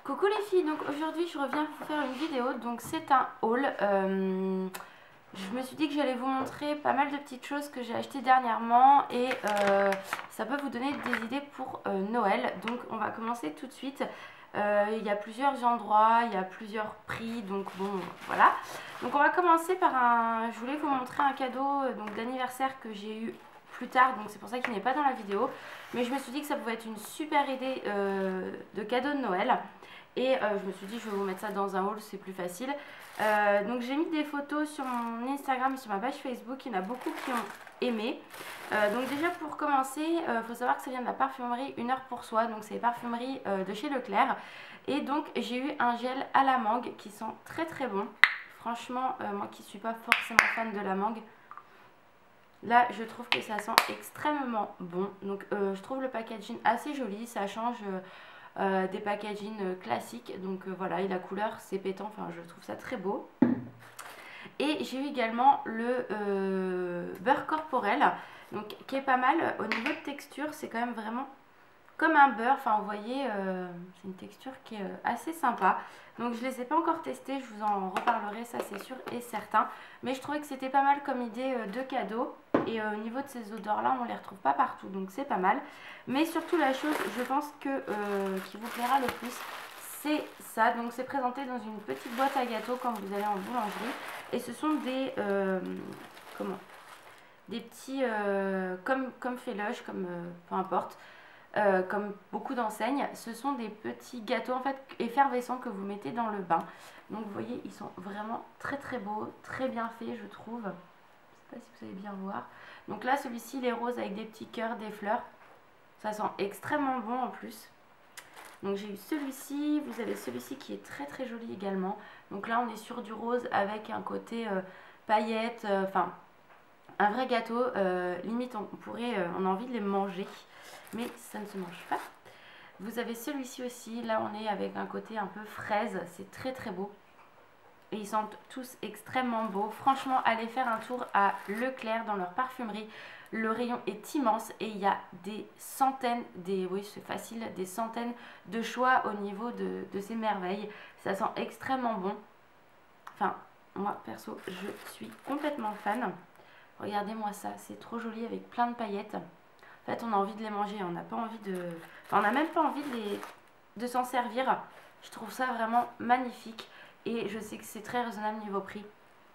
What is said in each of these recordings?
Coucou les filles, donc aujourd'hui je reviens vous faire une vidéo, donc c'est un haul. Je me suis dit que j'allais vous montrer pas mal de petites choses que j'ai achetées dernièrement et ça peut vous donner des idées pour Noël. Donc on va commencer tout de suite. Il y a plusieurs endroits, il y a plusieurs prix, donc bon voilà. Donc on va commencer par je voulais vous montrer un cadeau donc d'anniversaire que j'ai eu plus tard, donc c'est pour ça qu'il n'est pas dans la vidéo. Mais je me suis dit que ça pouvait être une super idée de cadeau de Noël. Et je me suis dit je vais vous mettre ça dans un haul, c'est plus facile. Donc j'ai mis des photos sur mon Instagram et sur ma page Facebook, il y en a beaucoup qui ont aimé. Donc déjà pour commencer, il faut savoir que ça vient de la parfumerie Une Heure pour Soi, donc c'est les parfumeries de chez Leclerc. Et donc j'ai eu un gel à la mangue qui sent très très bon. Franchement, moi qui ne suis pas forcément fan de la mangue, là je trouve que ça sent extrêmement bon. Donc je trouve le packaging assez joli, ça change des packaging classiques. Donc voilà, et la couleur c'est pétant, enfin je trouve ça très beau. Et j'ai eu également le beurre corporel, donc qui est pas mal au niveau de texture, c'est quand même vraiment comme un beurre, enfin vous voyez, c'est une texture qui est assez sympa. Donc je les ai pas encore testés, je vous en reparlerai, ça c'est sûr et certain. Mais je trouvais que c'était pas mal comme idée de cadeau. Et au niveau de ces odeurs là, on les retrouve pas partout, donc c'est pas mal. Mais surtout la chose, je pense que qui vous plaira le plus, c'est ça. Donc c'est présenté dans une petite boîte à gâteaux quand vous allez en boulangerie. Et ce sont des des petits comme Féloge, comme peu importe. Comme beaucoup d'enseignes, ce sont des petits gâteaux en fait effervescents que vous mettez dans le bain. Donc vous voyez, ils sont vraiment très très beaux, très bien faits je trouve. Je ne sais pas si vous allez bien voir. Donc là celui-ci il est rose avec des petits cœurs, des fleurs. Ça sent extrêmement bon en plus. Donc j'ai eu celui-ci, vous avez celui-ci qui est très très joli également. Donc là on est sur du rose avec un côté paillettes, enfin un vrai gâteau. Limite on a envie de les manger, mais ça ne se mange pas. Vous avez celui-ci aussi, là on est avec un côté un peu fraise, c'est très très beau. Et ils sentent tous extrêmement beaux. Franchement, allez faire un tour à Leclerc dans leur parfumerie. Le rayon est immense et il y a des centaines, oui c'est facile, des centaines de choix au niveau de ces merveilles. Ça sent extrêmement bon. Enfin, moi perso, je suis complètement fan. Regardez-moi ça, c'est trop joli avec plein de paillettes. En fait, on a envie de les manger, on n'a pas envie de... Enfin, on n'a même pas envie de s'en servir. Je trouve ça vraiment magnifique. Et je sais que c'est très raisonnable niveau prix.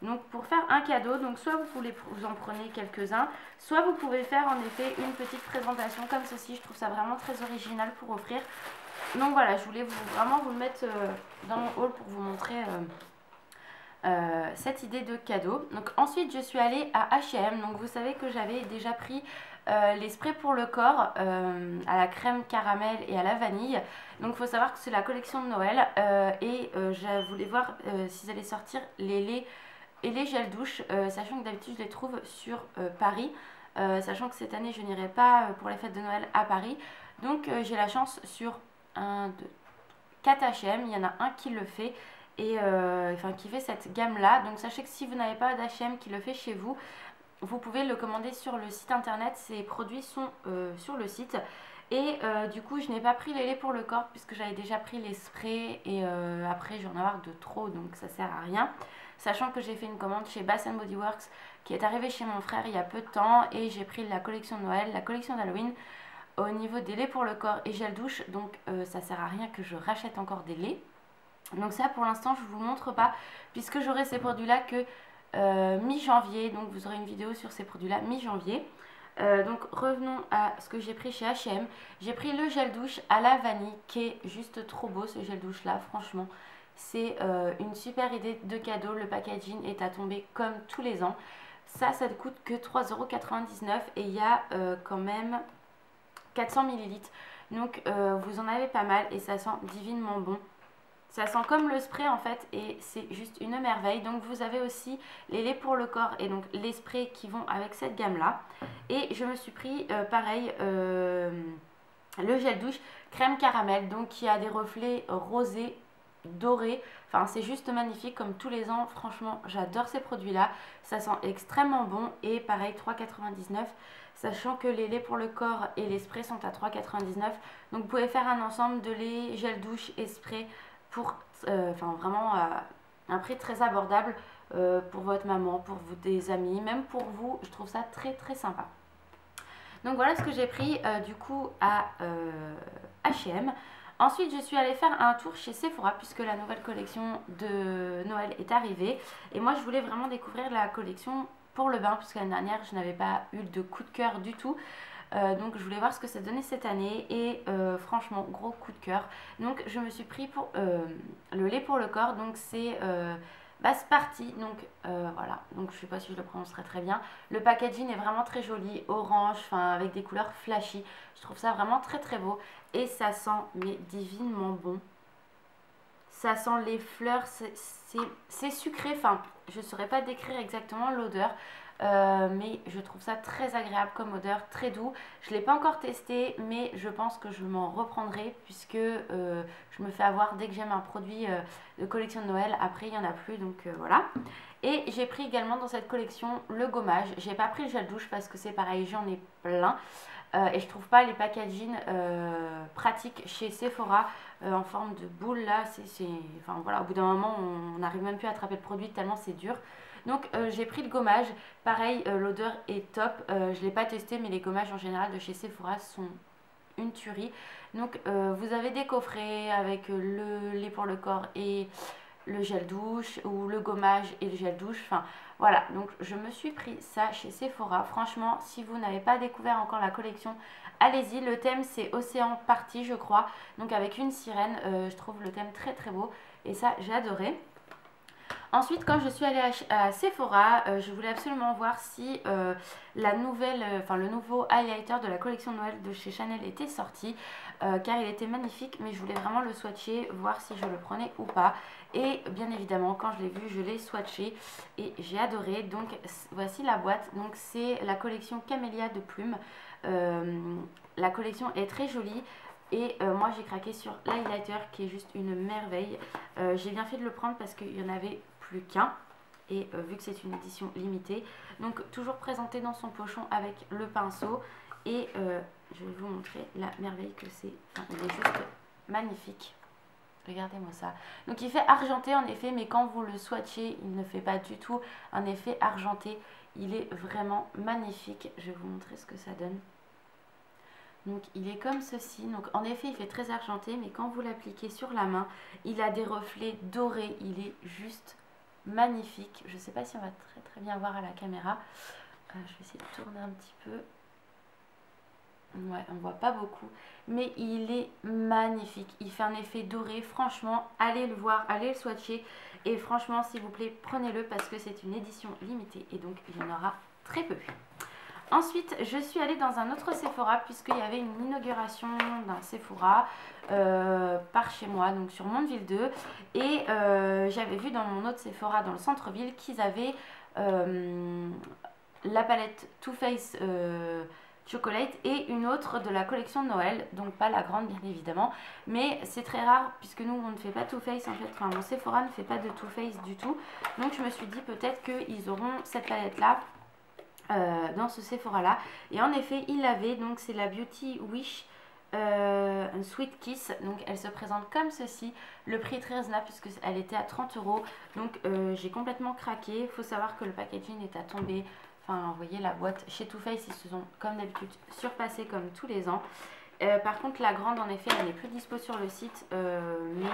Donc pour faire un cadeau, donc soit vous en prenez quelques-uns, soit vous pouvez faire en effet une petite présentation comme ceci. Je trouve ça vraiment très original pour offrir. Donc voilà, je voulais vraiment vous le mettre dans mon haul pour vous montrer cette idée de cadeau. Donc ensuite je suis allée à H&M. Donc vous savez que j'avais déjà pris les sprays pour le corps à la crème caramel et à la vanille. Donc il faut savoir que c'est la collection de Noël et je voulais voir s'ils allaient sortir les laits et les gels douche, sachant que d'habitude je les trouve sur Paris, sachant que cette année je n'irai pas pour les fêtes de Noël à Paris. Donc j'ai la chance sur 1, 2, 4 H&M, il y en a un qui le fait et enfin qui fait cette gamme là. Donc sachez que si vous n'avez pas d'H&M qui le fait chez vous, vous pouvez le commander sur le site internet, ces produits sont sur le site. Et du coup je n'ai pas pris les laits pour le corps puisque j'avais déjà pris les sprays et après je vais en avoir de trop, donc ça sert à rien. Sachant que j'ai fait une commande chez Bath Body Works qui est arrivée chez mon frère il y a peu de temps et j'ai pris la collection de Noël, la collection d'Halloween au niveau des laits pour le corps et gel douche, donc ça sert à rien que je rachète encore des laits. Donc ça pour l'instant je vous montre pas puisque j'aurai ces produits là que mi-janvier, donc vous aurez une vidéo sur ces produits là mi-janvier. Donc revenons à ce que j'ai pris chez H&M. J'ai pris le gel douche à la vanille qui est juste trop beau, ce gel douche là, franchement c'est une super idée de cadeau. Le packaging est à tomber comme tous les ans. Ça ne coûte que 3,99 € et il y a quand même 400 ml. Donc vous en avez pas mal et ça sent divinement bon. Ça sent comme le spray en fait et c'est juste une merveille. Donc vous avez aussi les laits pour le corps et donc les sprays qui vont avec cette gamme là. Et je me suis pris pareil le gel douche crème caramel, donc qui a des reflets rosés dorés. Enfin c'est juste magnifique comme tous les ans. Franchement j'adore ces produits là. Ça sent extrêmement bon et pareil 3,99 €. sachant que les laits pour le corps et les sprays sont à 3,99 €. Donc vous pouvez faire un ensemble de lait, gel douche et spray pour vraiment un prix très abordable pour votre maman, pour vous, des amis, même pour vous. Je trouve ça très très sympa. Donc voilà ce que j'ai pris du coup à H&M. Ensuite, je suis allée faire un tour chez Sephora puisque la nouvelle collection de Noël est arrivée. Et moi, je voulais vraiment découvrir la collection pour le bain puisque l'année dernière, je n'avais pas eu de coup de cœur du tout. Donc je voulais voir ce que ça donnait cette année et franchement, gros coup de cœur. Donc je me suis pris pour le lait pour le corps. Donc c'est Basse Party. Donc voilà, donc je sais pas si je le prononcerai très bien. Le packaging est vraiment très joli, orange, enfin avec des couleurs flashy. Je trouve ça vraiment très très beau. Et ça sent mais divinement bon. Ça sent les fleurs, c'est sucré. Enfin, je ne saurais pas décrire exactement l'odeur. Mais je trouve ça très agréable comme odeur, très doux. Je ne l'ai pas encore testé, mais je pense que je m'en reprendrai puisque je me fais avoir dès que j'aime un produit de collection de Noël. Après, il n'y en a plus, donc voilà. Et j'ai pris également dans cette collection le gommage. J'ai pas pris le gel douche parce que c'est pareil, j'en ai plein. Et je trouve pas les packaging pratiques chez Sephora en forme de boule là. Enfin voilà, au bout d'un moment, on n'arrive même plus à attraper le produit tellement c'est dur. Donc j'ai pris le gommage, pareil l'odeur est top, je ne l'ai pas testé mais les gommages en général de chez Sephora sont une tuerie. Donc vous avez des coffrets avec le lait pour le corps et le gel douche ou le gommage et le gel douche, enfin voilà, donc je me suis pris ça chez Sephora. Franchement, si vous n'avez pas découvert encore la collection, allez-y. Le thème c'est Océan Party je crois, donc avec une sirène. Je trouve le thème très très beau et ça j'ai adoré. Ensuite, quand je suis allée à Sephora, je voulais absolument voir si le nouveau highlighter de la collection de Noël de chez Chanel était sorti, car il était magnifique, mais je voulais vraiment le swatcher, voir si je le prenais ou pas. Et bien évidemment, quand je l'ai vu, je l'ai swatché et j'ai adoré. Donc voici la boîte. Donc c'est la collection Camélia de Plume. La collection est très jolie. Et moi j'ai craqué sur l'highlighter qui est juste une merveille. J'ai bien fait de le prendre parce qu'il n'y en avait plus qu'un. Et vu que c'est une édition limitée. Donc toujours présenté dans son pochon avec le pinceau. Et je vais vous montrer la merveille que c'est. Enfin, il est juste magnifique. Regardez-moi ça. Donc il fait argenté en effet, mais quand vous le swatchez, il ne fait pas du tout un effet argenté. Il est vraiment magnifique. Je vais vous montrer ce que ça donne. Donc il est comme ceci, donc en effet il fait très argenté, mais quand vous l'appliquez sur la main, il a des reflets dorés, il est juste magnifique. Je ne sais pas si on va très très bien voir à la caméra, je vais essayer de tourner un petit peu. Ouais, on voit pas beaucoup, mais il est magnifique, il fait un effet doré. Franchement, allez le voir, allez le swatcher, et franchement s'il vous plaît prenez-le parce que c'est une édition limitée et donc il y en aura très peu. Ensuite, je suis allée dans un autre Sephora puisqu'il y avait une inauguration d'un Sephora par chez moi, donc sur Mondeville 2. Et j'avais vu dans mon autre Sephora dans le centre-ville qu'ils avaient la palette Too Faced Chocolate et une autre de la collection de Noël. Donc pas la grande bien évidemment, mais c'est très rare puisque nous on ne fait pas Too Faced en fait. Enfin mon Sephora ne fait pas de Too Faced du tout. Donc je me suis dit peut-être qu'ils auront cette palette là. Dans ce Sephora là, et en effet il l'avait. Donc c'est la Beauty Wish un Sweet Kiss, donc elle se présente comme ceci. Le prix est très raisonnable puisque elle était à 30 €. Donc j'ai complètement craqué. Il faut savoir que le packaging est à tomber. Enfin vous voyez la boîte chez Too Faced, ils se sont comme d'habitude surpassés comme tous les ans. Par contre la grande en effet elle n'est plus dispo sur le site, mais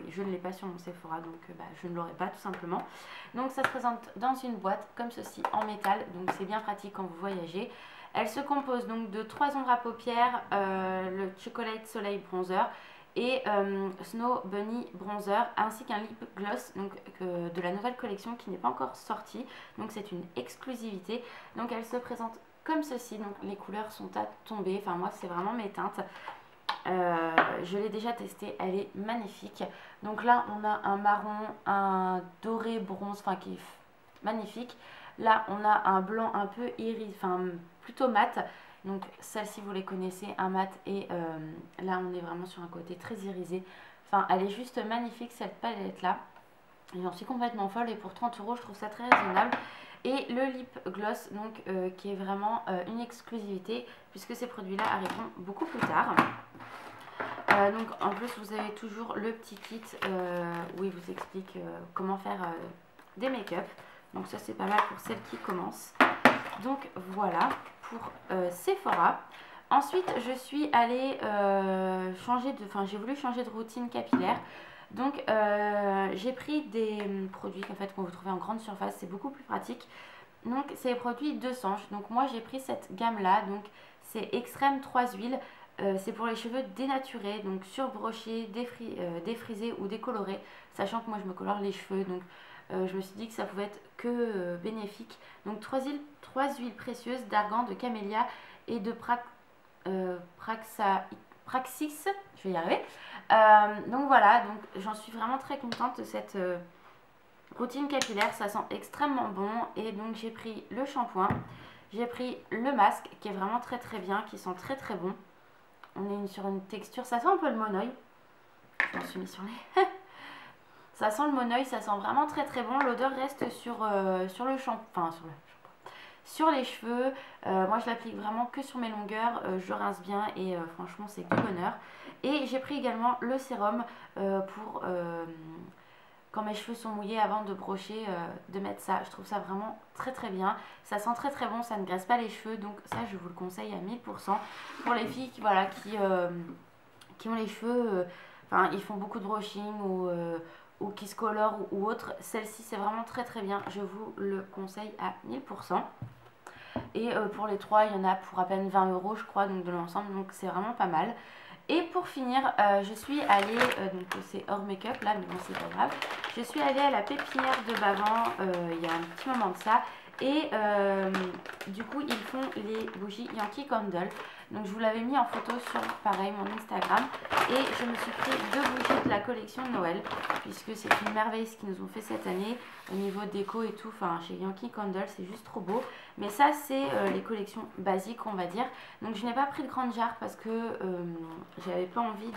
je ne l'ai pas sur mon Sephora, donc je ne l'aurai pas tout simplement. Donc ça se présente dans une boîte comme ceci en métal, donc c'est bien pratique quand vous voyagez. Elle se compose donc de 3 ombres à paupières, le Chocolate Soleil Bronzer et Snow Bunny Bronzer, ainsi qu'un lip gloss donc, de la nouvelle collection qui n'est pas encore sortie, donc c'est une exclusivité. Donc elle se présente comme ceci, donc les couleurs sont à tomber, enfin moi c'est vraiment mes teintes. Je l'ai déjà testée, elle est magnifique. Donc là on a un marron, un doré bronze, enfin qui est magnifique. Là on a un blanc un peu iris, enfin plutôt mat. Donc celle-ci vous les connaissez, un mat, et là on est vraiment sur un côté très irisé. Enfin elle est juste magnifique cette palette là. J'en suis complètement folle et pour 30 € je trouve ça très raisonnable. et le lip gloss donc qui est vraiment une exclusivité puisque ces produits-là arriveront beaucoup plus tard. Donc en plus vous avez toujours le petit kit où il vous explique comment faire des make-up. Donc ça c'est pas mal pour celles qui commencent. Donc voilà pour Sephora. Ensuite je suis allée j'ai voulu changer de routine capillaire. Donc j'ai pris des produits qu'en fait qu'on vous trouvez en grande surface, c'est beaucoup plus pratique. Donc c'est les produits de Sange. Donc moi j'ai pris cette gamme là, donc c'est Extrême 3 huiles. C'est pour les cheveux dénaturés, donc surbrochés, défrisés ou décolorés, sachant que moi je me colore les cheveux, donc je me suis dit que ça pouvait être que bénéfique. Donc 3 huiles précieuses d'argan, de camélia et de praxis, je vais y arriver. Donc voilà, donc j'en suis vraiment très contente de cette routine capillaire, ça sent extrêmement bon. Et donc j'ai pris le shampoing, j'ai pris le masque qui est vraiment très très bien, qui sent très très bon. On est sur une texture, ça sent un peu le monoeil. Je m'en suis mis sur les... ça sent le monoeil, ça sent vraiment très très bon. L'odeur reste sur le shampoing, sur les cheveux. Moi je l'applique vraiment que sur mes longueurs, je rince bien et franchement c'est du bonheur. Et j'ai pris également le sérum pour quand mes cheveux sont mouillés avant de brocher, de mettre ça. Je trouve ça vraiment très très bien. Ça sent très très bon, ça ne graisse pas les cheveux, donc ça je vous le conseille à 1000%. Pour les filles qui, voilà, qui ont les cheveux, ils font beaucoup de brushing ou qui se colorent ou autre, celle-ci c'est vraiment très très bien. Je vous le conseille à 1000%. Et pour les trois, il y en a pour à peine 20 € je crois, donc de l'ensemble, donc c'est vraiment pas mal. Et pour finir, je suis allée, donc c'est hors make-up là, mais bon c'est pas grave. Je suis allée à la pépinière de Bavent il y a un petit moment de ça. Et du coup ils font les bougies Yankee Candle. Donc je vous l'avais mis en photo sur pareil mon Instagram. Et je me suis pris 2 bougies de la collection de Noël, puisque c'est une merveille ce qu'ils nous ont fait cette année au niveau déco et tout. Enfin chez Yankee Candle c'est juste trop beau. Mais ça c'est les collections basiques on va dire. Donc je n'ai pas pris de grande jarre parce que j'avais pas envie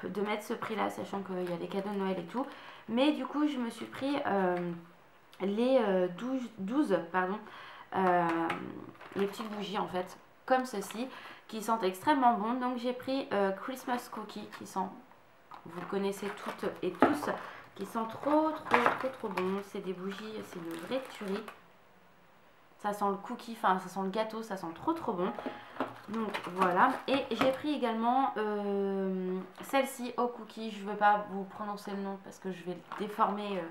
de mettre ce prix là, sachant qu'il y a des cadeaux de Noël et tout. Mais du coup je me suis pris les 12 les petites bougies en fait comme ceci qui sentent extrêmement bon. Donc j'ai pris Christmas Cookie qui sent, vous le connaissez toutes et tous, qui sent trop bon. C'est des bougies, c'est une vraie tuerie. Ça sent le cookie, enfin ça sent le gâteau, ça sent trop bon. Donc voilà. Et j'ai pris également celle-ci au cookie. Je ne veux pas vous prononcer le nom parce que je vais le déformer.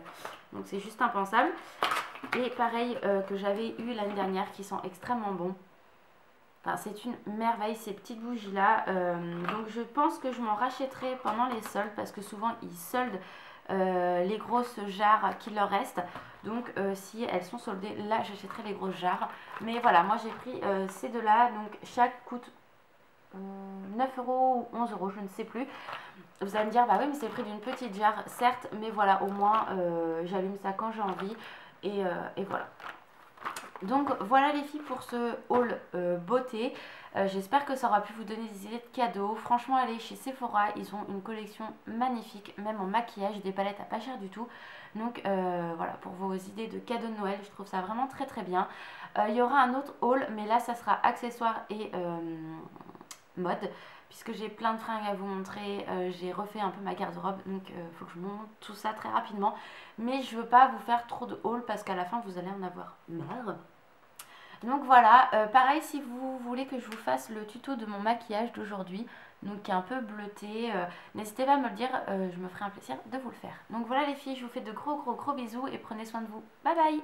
Donc c'est juste impensable. Et pareil que j'avais eu l'année dernière qui sent extrêmement bon. Enfin, c'est une merveille ces petites bougies là. Donc je pense que je m'en rachèterai pendant les soldes parce que souvent ils soldent les grosses jarres qui leur restent. Donc si elles sont soldées, là j'achèterai les grosses jarres. Mais voilà, moi j'ai pris ces deux là. Donc chaque coûte 9 € ou 11 €, je ne sais plus. Vous allez me dire, bah oui mais c'est le prix d'une petite jarre, certes. Mais voilà, au moins j'allume ça quand j'ai envie. Et voilà. Donc voilà les filles pour ce haul beauté. J'espère que ça aura pu vous donner des idées de cadeaux. Franchement allez chez Sephora, ils ont une collection magnifique, même en maquillage, des palettes à pas cher du tout. Donc voilà, pour vos idées de cadeaux de Noël, je trouve ça vraiment très bien. Il y aura un autre haul, mais là ça sera accessoires et mode, puisque j'ai plein de fringues à vous montrer. J'ai refait un peu ma garde-robe, donc il faut que je monte tout ça très rapidement. Mais je veux pas vous faire trop de haul parce qu'à la fin vous allez en avoir marre. Donc voilà, pareil si vous voulez que je vous fasse le tuto de mon maquillage d'aujourd'hui, donc qui est un peu bleuté, n'hésitez pas à me le dire, je me ferai un plaisir de vous le faire. Donc voilà les filles, je vous fais de gros bisous et prenez soin de vous. Bye bye!